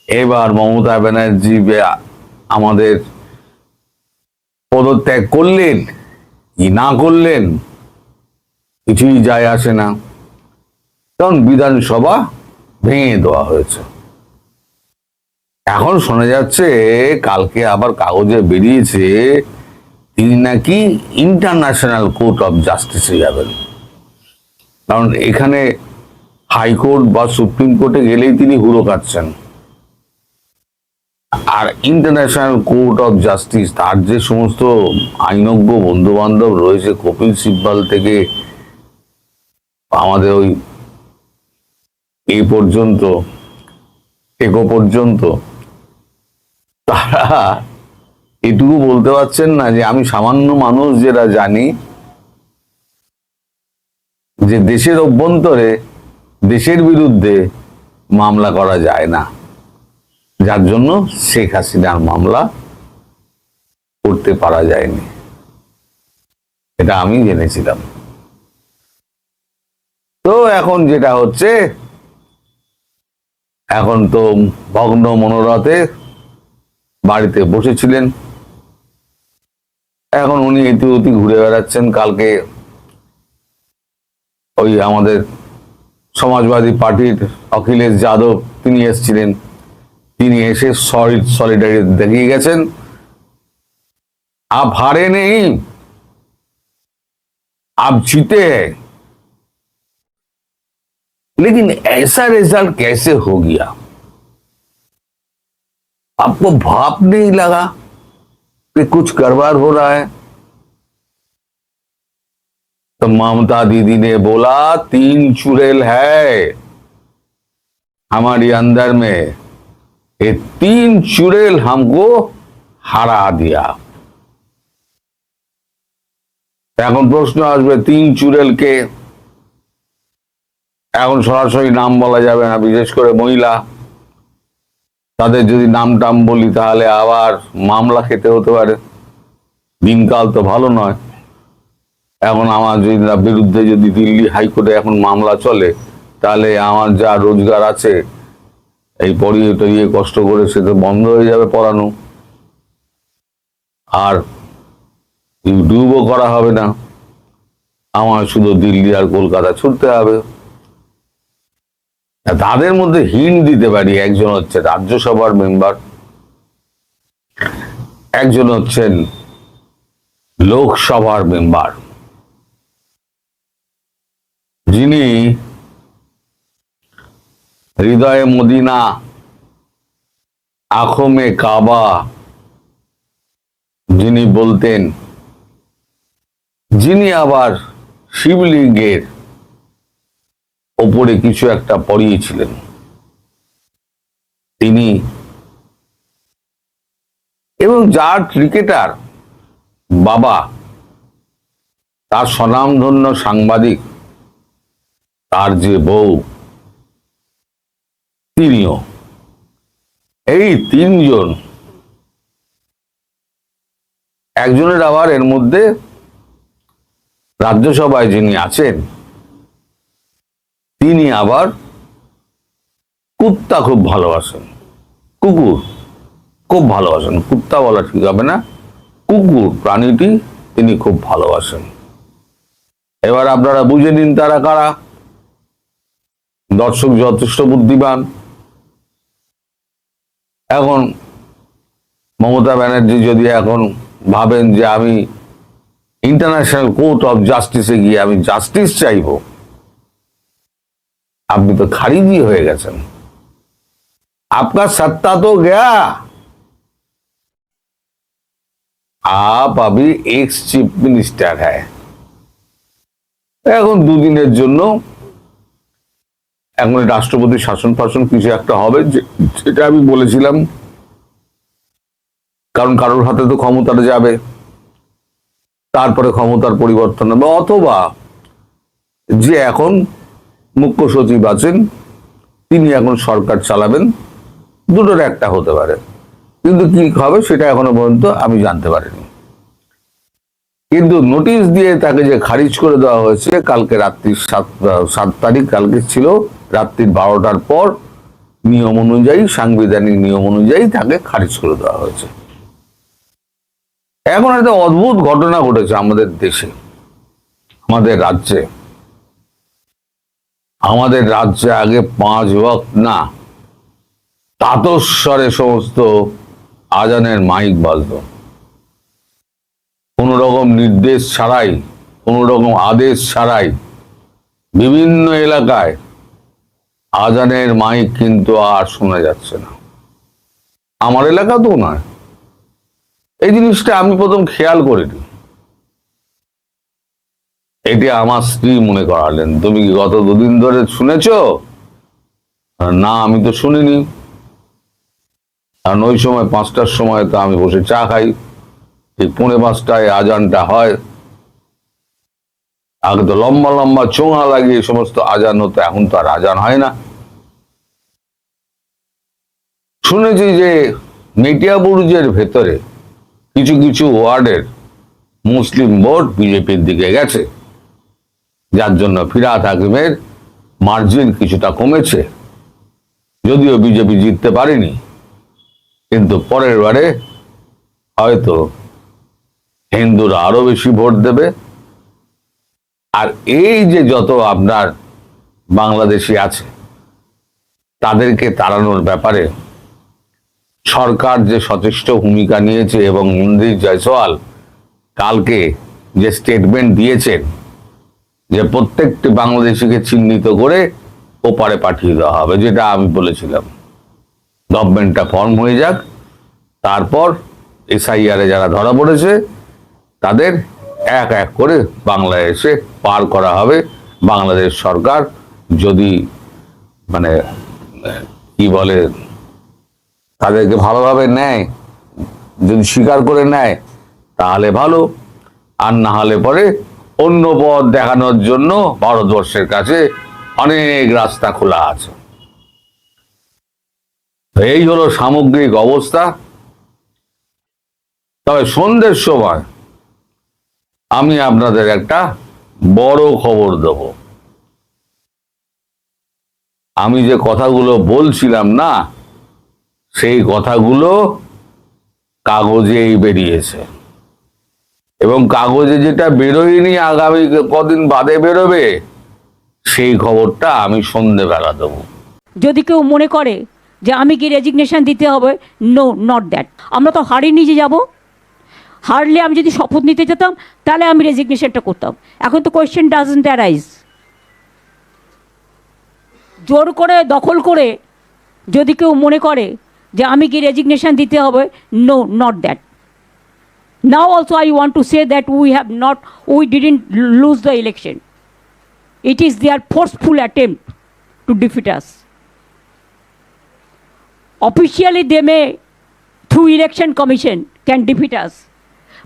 এবার মমতা ব্যানার্জি আমাদের পদত্যাগ করলেন কি না করলেন কিছুই যায় আসে না, কারণ বিধানসভা ভেঙে দেওয়া হয়েছে। এখন শোনা যাচ্ছে কালকে আবার কাগজে বেরিয়েছে তিনি নাকি ইন্টারন্যাশনাল কোর্ট অফ জাস্টিসে যাবেন, কারণ এখানে হাইকোর্ট বা সুপ্রিম কোর্টে গেলেই তিনি হুড়ো কাটছেন। আর ইন্টারন্যাশনাল কোর্ট অফ জাস্টিস, তার যে সমস্ত আইনজ্ঞ বন্ধু বান্ধব রয়েছে, কপিল সিব্বাল থেকে আমাদের ওই এই পর্যন্ত টেকো পর্যন্ত, তারা এটুকু বলতে পারছেন না যে আমি সামান্য মানুষ যেটা জানি যে দেশের অভ্যন্তরে দেশের বিরুদ্ধে মামলা করা যায় না, যার জন্য শেখ হাসিনার মামলা করতে পারা যায়নি। এটা আমি জেনেছিলাম। তো এখন যেটা হচ্ছে, এখন তো ভগ্ন মনোরথে বাড়িতে বসেছিলেন, এখন উনি ইতিউতি ঘুরে বেড়াচ্ছেন। কালকে ওই আমাদের সমাজবাদী পার্টির অখিলেশ যাদব তিনি এসেছিলেন, তিনি এসে সলিডারিটি দেখিয়ে গেছেন। आप हारे नहीं, आप जीते हैं। लेकिन ऐसा रिजल्ट कैसे हो गया? आपको भाप नहीं लगा कि कुछ गड़बड़ हो रहा है? तो ममता दीदी ने बोला 3 चुड़ैल है हमारे अंदर में, ये 3 चुड़ैल हमको हरा दिया। এখন প্রশ্ন আসবে 3 চুড়েলকে, এখন সরাসরি নাম বলা যাবে না, বিশেষ করে মহিলা, তাদের যদি নাম টাম বলি তাহলে আবার মামলা খেতে হতে পারে। দিনকাল তো ভালো নয়। এখন আমার যদি বিরুদ্ধে যদি দিল্লি হাইকোর্টে এখন মামলা চলে, তাহলে আমার যা রোজগার আছে এই পড়িয়ে টড়িয়ে কষ্ট করে সে তো বন্ধ হয়ে যাবে পড়ানো, আর ইউটিউবও করা হবে না, আমার শুধু দিল্লি আর কলকাতা ছুটতে হবে। তাদের মধ্যে হিন্ট দিতে পারি, একজন হচ্ছে রাজ্যসভার মেম্বার, একজন হচ্ছেন লোকসভার মেম্বার, যিনি হৃদয়ে মদিনা আঁখোं में কাবা যিনি বলতেন, যিনি আবার শিবলিঙ্গের ওপরে কিছু একটা পড়িয়েছিলেন, তিনি, এবং যার ক্রিকেটার বাবা, তার স্বনামধন্য সাংবাদিক, তার যে বউ, তিনিও, এই 3 জন, একজনের আবার এর মধ্যে রাজ্যসভায় যিনি আছেন তিনি আবার কুত্তা খুব ভালোবাসেন, কুকুর খুব ভালোবাসেন, কুত্তা বলা ঠিক হবে না, কুকুর প্রাণীটি তিনি খুব ভালোবাসেন। এবার আপনারা বুঝে নিন তারা কারা। দর্শক যথেষ্ট বুদ্ধিমান। এখন মমতা ব্যানার্জি যদি এখন ভাবেন যে আমি इंटरनेशनल कोर्ट ऑफ जस्टिस गিয়ে আমি জাস্টিস চাইবো, আপনি তো খারিজি হয়ে গেছেন। आपका सत्ता तो गया, आप अभी एक्स चीफ मिनिस्टर है। এখন 2 দিনের জন্য এখন রাষ্ট্রপতি শাসন ফাসন কিছু একটা হবে, যেটা আমি বলেছিলাম, কারণ কারোর হাতে তো ক্ষমতাটা যাবে, তারপরে ক্ষমতার পরিবর্তন হবে, অথবা যে এখন মুখ্য সচিব আছেন তিনি এখন সরকার চালাবেন, দুটোর একটা হতে পারে, কিন্তু কি হবে সেটা এখনো পর্যন্ত আমি জানতে পারিনি। কিন্তু নোটিশ দিয়ে তাকে যে খারিজ করে দেওয়া হয়েছে কালকে রাত্রি 7 তারিখ, কালকে ছিল রাত্রি 12টার পর নিয়ম অনুযায়ী, সাংবিধানিক নিয়ম অনুযায়ী তাকে খারিজ করে দেওয়া হয়েছে। এখন একটা অদ্ভুত ঘটনা ঘটেছে আমাদের দেশে, আমাদের রাজ্যে। আমাদের রাজ্যে আগে 5 ওয়াক্ত না, তাতস্বরে সমস্ত আজানের মাইক বাজত, কোন রকম নির্দেশ ছাড়াই, কোন রকম আদেশ ছাড়াই বিভিন্ন এলাকায় আজানের মাইক কিন্তু আর শোনা যাচ্ছে না। আমার এলাকা তো নয়, এই জিনিসটা আমি প্রথম খেয়াল করিনি। এটি আমার স্ত্রী মনে করালেন, তুমি কি গত 2 দিন ধরে শুনেছ? না, আমি তো শুনিনি। কারণ ওই সময় 5টার সময় তো আমি বসে চা খাই, ঠিক 4:45টায় আজানটা হয়। আগে তো লম্বা লম্বা চোঙা লাগিয়ে সমস্ত আজান হতো, এখন তো আর আজান হয় না। শুনেছি যে মেটিয়াবুরুজের ভেতরে কিছু কিছু ওয়ার্ডের মুসলিম ভোট বিজেপির দিকে গেছে, যার জন্য ফিরহাদ হাকিমের মার্জিন কিছুটা কমেছে। যদিও বিজেপি জিততে পারেনি, কিন্তু পরের বারে হয়তো হিন্দুরা আরো বেশি ভোট দেবে। আর এই যে যত আপনার বাংলাদেশি আছে, তাদেরকে তাড়ানোর ব্যাপারে সরকার যে সচেষ্ট ভূমিকা নিয়েছে, এবং মন্দির জয়সওয়াল কালকে যে স্টেটমেন্ট দিয়েছেন যে প্রত্যেকটি বাংলাদেশিকে চিহ্নিত করে ওপারে পাঠিয়ে দেওয়া হবে, যেটা আমি বলেছিলাম। গভর্নমেন্টটা ফর্ম হয়ে যাক, তারপর এসআইআর এ যারা ধরা পড়েছে তাদের এক এক করে বাংলাদেশে পার করা হবে। বাংলাদেশ সরকার যদি মানে কি বলে, তাদেরকে ভালোভাবে নেয়, যদি স্বীকার করে নেয় তাহলে ভালো, আর না হলে পরে অন্য পথ দেখানোর জন্য ভারতবর্ষের কাছে অনেক রাস্তা খোলা আছে। এই হলো সামগ্রিক অবস্থা। তবে সন্ধ্যের সময় আমি আপনাদের একটা বড় খবর দেব। আমি যে কথাগুলো বলছিলাম না, সেই কথাগুলো কাগজেই বেরিয়েছে, এবং কাগজে যেটা বেরোয়নি আগামী কদিন বাদে বেরোবে, সেই খবরটা আমি সন্ধ্যেবেলা দেবো। যদি কেউ মনে করে যে আমি কি রেজিগনেশন দিতে হবে, নো, নট দ্যাট। আমরা তো হারিয়ে নিয়ে যাব। হারলে আমি যদি শপথ নিতে যেতাম তাহলে আমি রেজিগনেশনটা করতাম। এখন তো কোয়েশ্চেন ডাজন্ট অ্যারাইজ। জোর করে দখল করে যদি কেউ মনে করে যে আমি কি রেজিগনেশন দিতে হবে, no, not that. Now also I want to say that we didn't lose the election. It is their forceful attempt to defeat us. Officially, they may, through election commission, can defeat us.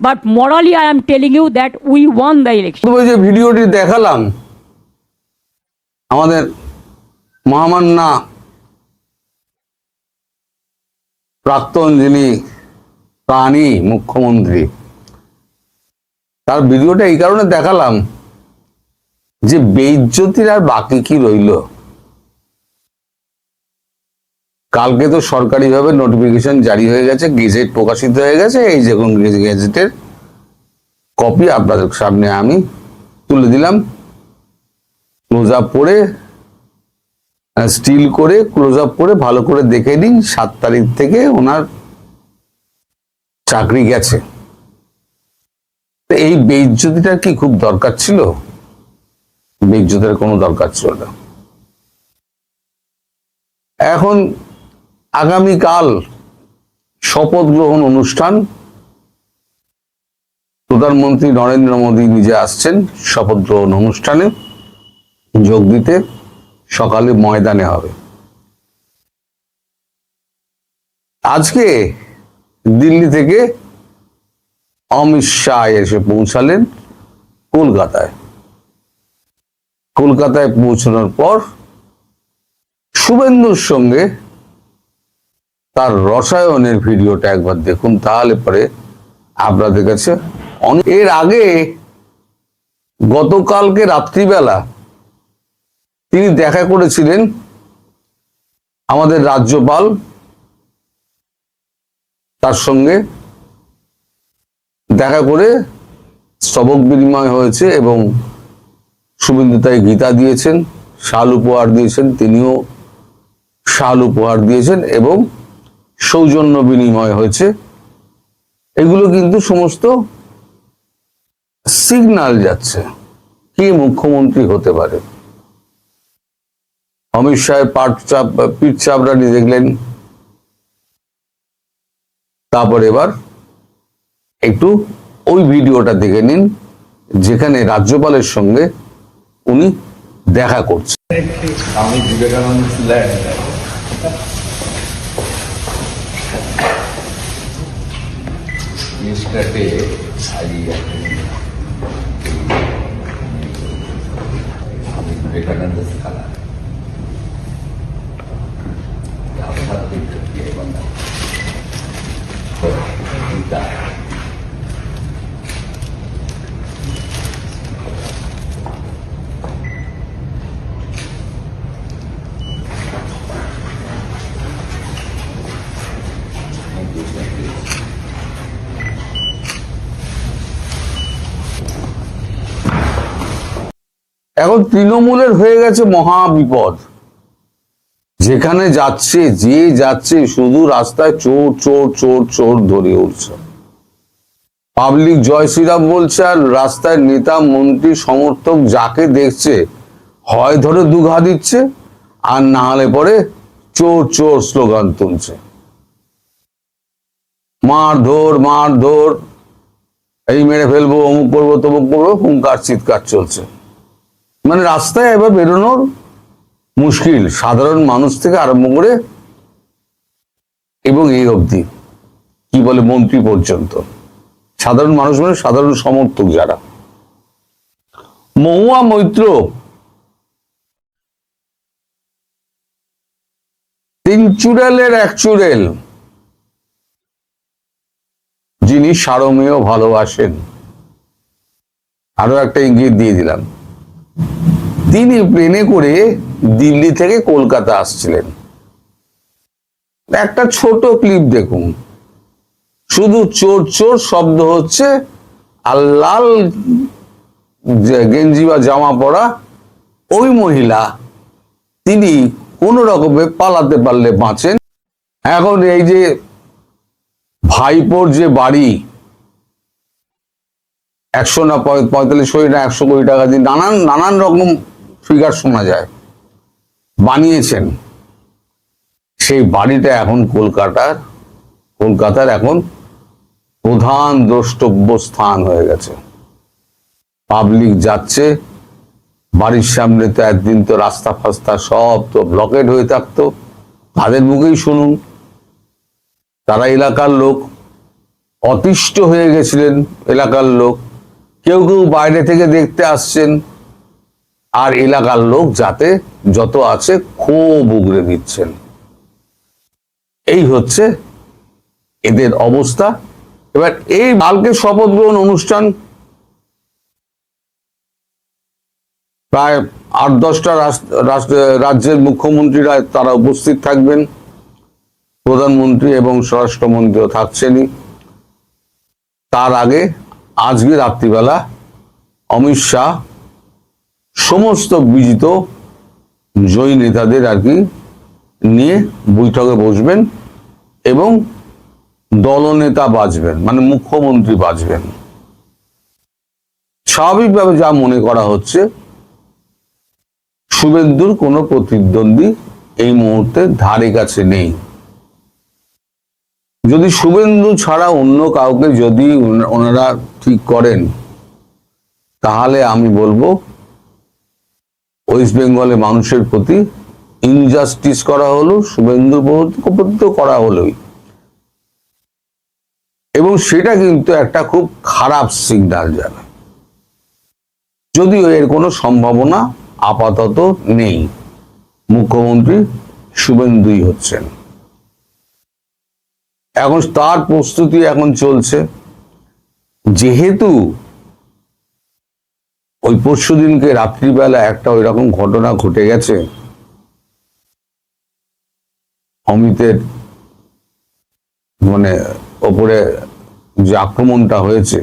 But morally, I am telling you that we won the election. তবে যে ভিডিওটি দেখালাম, আমাদের মহামান্না প্রাক্তন যিনি প্রাণী মুখ্যমন্ত্রী, তার ভিডিওটা এই কারণে দেখালাম যে বেইজ্জতির আর বাকি কি রইল। কালকে তো সরকারিভাবে নোটিফিকেশন জারি হয়ে গেছে, গেজেট প্রকাশিত হয়ে গেছে। এই যে গেজেটের কপি আপনাদের সামনে আমি তুলে দিলাম। ক্লোজ আপ করে, স্টিল করে ক্লোজ আপ করে ভালো করে দেখে নিন। 7 তারিখ থেকে ওনার চাকরি গেছে। এই বেইজ্জতিটার কি খুব দরকার ছিল? বেইজ্জতের কোনো দরকার ছিল না। এখন আগামীকাল শপথ গ্রহণ অনুষ্ঠান, প্রধানমন্ত্রী নরেন্দ্র মোদী নিজে আসছেন শপথ গ্রহণ অনুষ্ঠানে যোগ দিতে। সকালে ময়দানে হবে। আজকে দিল্লি থেকে অমিত শাহ এসে পৌঁছালেন কলকাতায়। কলকাতায় পৌঁছানোর পর শুভেন্দুর সঙ্গে তার রসায়নের ভিডিওটা একবার দেখুন, তাহলে পরে আপনাদের কাছে। এর আগে গতকালকে রাত্রিবেলা তিনি দেখা করেছিলেন আমাদের রাজ্যপাল তার সঙ্গে দেখা করে স্তবক বিনিময় হয়েছে এবং শুভেন্দু তাই গীতা দিয়েছেন, শাল উপহার দিয়েছেন, তিনিও শাল উপহার দিয়েছেন এবং সৌজন্য বিনিময় হয়েছে। এগুলো কিন্তু সমস্ত সিগন্যাল যাচ্ছে কি মুখ্যমন্ত্রী হতে পারে। অমিত শাহের পিঠ চাপড়ানি দেখলেন, তারপর এবার একটু ওই ভিডিওটা দেখে নিন যেখানে রাজ্যপালের সঙ্গে উনি দেখা করছেন। আমি Vivekananda land yesterday Vivekananda scholar Gita এখন তৃণমূলের হয়ে গেছে মহা বিপদ। যেখানে যাচ্ছে যে যাচ্ছে শুধু রাস্তায় চোর চোর চোর চোর ধরে উঠছে। পাবলিক জয় শ্রীরাম বলছে আর রাস্তায় নেতা মন্ত্রী সমর্থক যাকে দেখছে হয় ধরে দুঘা দিচ্ছে আর না হলে পরে চোর চোর স্লোগান তুলছে। মার ধর এই মেরে ফেলবো, অমুক করবো তমুক করবো, হুঙ্কার চিৎকার চলছে। মানে রাস্তায় এবার বেরোনোর মুশকিল সাধারণ মানুষ থেকে আরম্ভ করে এবং এই অবধি কি বলে মন্ত্রী পর্যন্ত। সাধারণ মানুষ মানে সাধারণ সমর্থক যারা। মহুয়া মৈত্র 3 চুড়েলের 1 চুড়েল, যিনি সারমেয় ভালোবাসেন। আরো একটা ইঙ্গিত দিয়ে দিলাম, তিনি প্লেনে করে দিল্লি থেকে কলকাতা আসছিলেন। একটা ছোট ক্লিপ দেখুন, শুধু চোর চোর শব্দ হচ্ছে আর লাল গেঞ্জি বা জামা পরা ওই মহিলা তিনি কোন রকমে পালাতে পারলে বাঁচেন। এখন এই যে ভাইপোর যে বাড়ি 100 না 45 কোটি না 100 কোটি টাকা দিয়ে নানান রকম ফিগার শোনা যায় বানিয়েছেন, সেই বাড়িটা এখন কলকাতার এখন প্রধান দ্রষ্টব্য স্থান হয়ে গেছে। পাবলিক যাচ্ছে, বাড়ির সামনে তো একদিন তো রাস্তা ফাস্তা সব তো ব্লকেড হয়ে থাকতো। তাদের মুখেই শুনুন, তারা এলাকার লোক, অতিষ্ঠ হয়ে গেছিলেন এলাকার লোক, কেউ কেউ বাইরে থেকে দেখতে আসছেন, আর এলাকার লোক যাতে যত আছে ক্ষোভ উগরে দিচ্ছেন। এই হচ্ছে এদের অবস্থা। এবার এই কালকে শপথ গ্রহণ অনুষ্ঠান, প্রায় 8-10টা রাজ্যের মুখ্যমন্ত্রীরা তারা উপস্থিত থাকবেন, প্রধানমন্ত্রী এবং স্বরাষ্ট্রমন্ত্রীও থাকছেনই। তার আগে আজকে রাত্রিবেলা অমিত শাহ সমস্ত বিজিত জয়ী নেতাদের আর কি নিয়ে বৈঠকে বসবেন এবং দলনেতা বাজবেন, মানে মুখ্যমন্ত্রী বাজবেন। স্বাভাবিকভাবে যা মনে করা হচ্ছে শুভেন্দুর কোনো প্রতিদ্বন্দ্বী এই মুহূর্তে ধারে কাছে নেই। যদি শুভেন্দু ছাড়া অন্য কাউকে যদি ওনারা ঠিক করেন তাহলে আমি বলবো ওয়েস্ট বেঙ্গলে মানুষের প্রতি ইনজাস্টিস করা হলো, শুভেন্দুর প্রতি করা হলোই, এবং সেটা কিন্তু একটা খুব খারাপ সিগন্যাল যাবে। যদিও এর কোনো সম্ভাবনা আপাতত নেই, মুখ্যমন্ত্রী শুভেন্দুই হচ্ছেন। এখন তার প্রস্তুতি এখন চলছে। যেহেতু ওই পরশুদিনকে রাত্রিবেলা একটা ওই রকম ঘটনা ঘটে গেছে, অমিতের মানে ওপরে যে আক্রমণটা হয়েছে,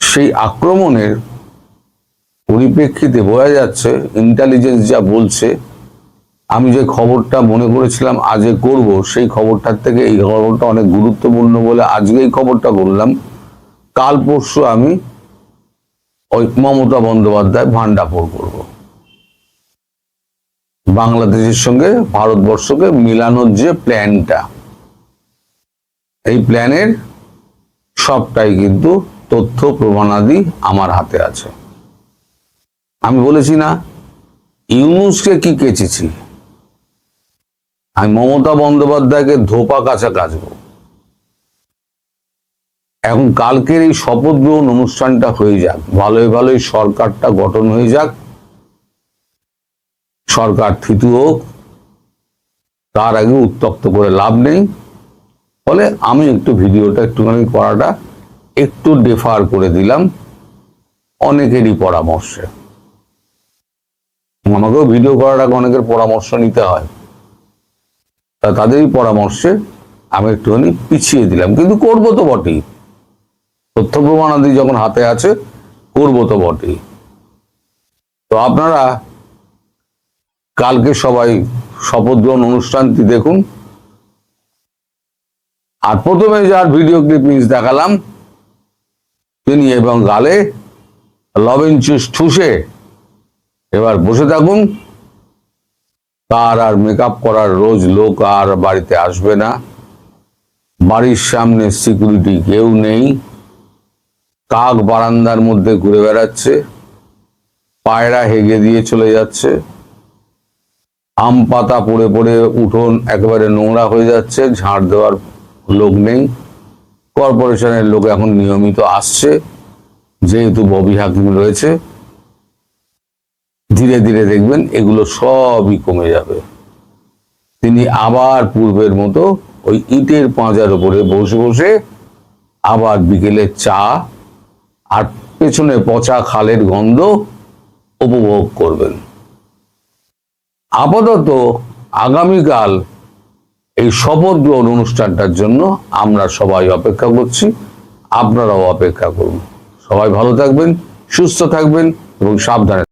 সেই আক্রমণের পরিপ্রেক্ষিতে বোঝা যাচ্ছে ইন্টেলিজেন্স যা বলছে, আমি যে খবরটা মনে করেছিলাম আজকে করব, সেই খবরটার থেকে এই খবরটা অনেক গুরুত্বপূর্ণ বলে আজকে এই খবরটা বললাম। কাল পরশু আমি ওই মমতা বন্দ্যোপাধ্যায় ভান্ডাফোড় করব, বাংলাদেশের সঙ্গে ভারতবর্ষকে মিলানোর যে প্ল্যানটা, এই প্ল্যানের সবটাই কিন্তু তথ্য প্রমাণাদি আমার হাতে আছে। আমি বলেছি না ইউনূসকে কি কেচেছি, আমি মমতা বন্দ্যোপাধ্যায়কে ধোপা কাছা কাচবো। এখন কালকের এই শপথ গ্রহণ অনুষ্ঠানটা হয়ে যাক, ভালোই ভালোই সরকারটা গঠন হয়ে যাক, সরকার থিতু হোক, তার আগে উত্তপ্ত করে লাভ নেই। ফলে আমি একটু ভিডিওটা একটুখানি করাটা একটু ডেফার করে দিলাম অনেকেরই পরামর্শে। আমাকেও ভিডিও করার আগে অনেকের পরামর্শ নিতে হয়, তা তাদেরই পরামর্শে আমি একটুখানি পিছিয়ে দিলাম, কিন্তু করবো তো বটেই। তথ্য প্রমাণাদি যখন হাতে আছে করবো তো বটেই। তো আপনারা কালকে সবাই শপথ গ্রহণ অনুষ্ঠানটি দেখুন। আর প্রথমে যার ভিডিও ক্লিপিংস দেখালাম তিনি এবং গালে লবেঞ্চুস ঠুসে এবার বসে থাকুন। তার আর মেকআপ করার রোজ লোক আর বাড়িতে আসবে না, বাড়ির সামনে সিকিউরিটি কেউ নেই, কাক বারান্দার মধ্যে ঘুরে বেড়াচ্ছে, পায়রা হেগে দিয়ে চলে যাচ্ছে, আম পাতা পড়ে পড়ে উঠোন একেবারে নোংরা হয়ে যাচ্ছে, ঝাড় দেওয়ার লোক নেই। কর্পোরেশনের লোক এখন নিয়মিত আসছে, যেহেতু ববি হাকিম রয়েছে। ধীরে ধীরে দেখবেন এগুলো সবই কমে যাবে। তিনি আবার পূর্বের মতো ওই ইটের পাঁজার উপরে বসে বসে আবার বিকেলে চা আর পেছনে পচা খালের গন্ধ উপভোগ করবেন। আপাতত আগামীকাল এই শপথ গ্রহণ অনুষ্ঠানটার জন্য আমরা সবাই অপেক্ষা করছি, আপনারাও অপেক্ষা করুন। সবাই ভালো থাকবেন, সুস্থ থাকবেন এবং সাবধানে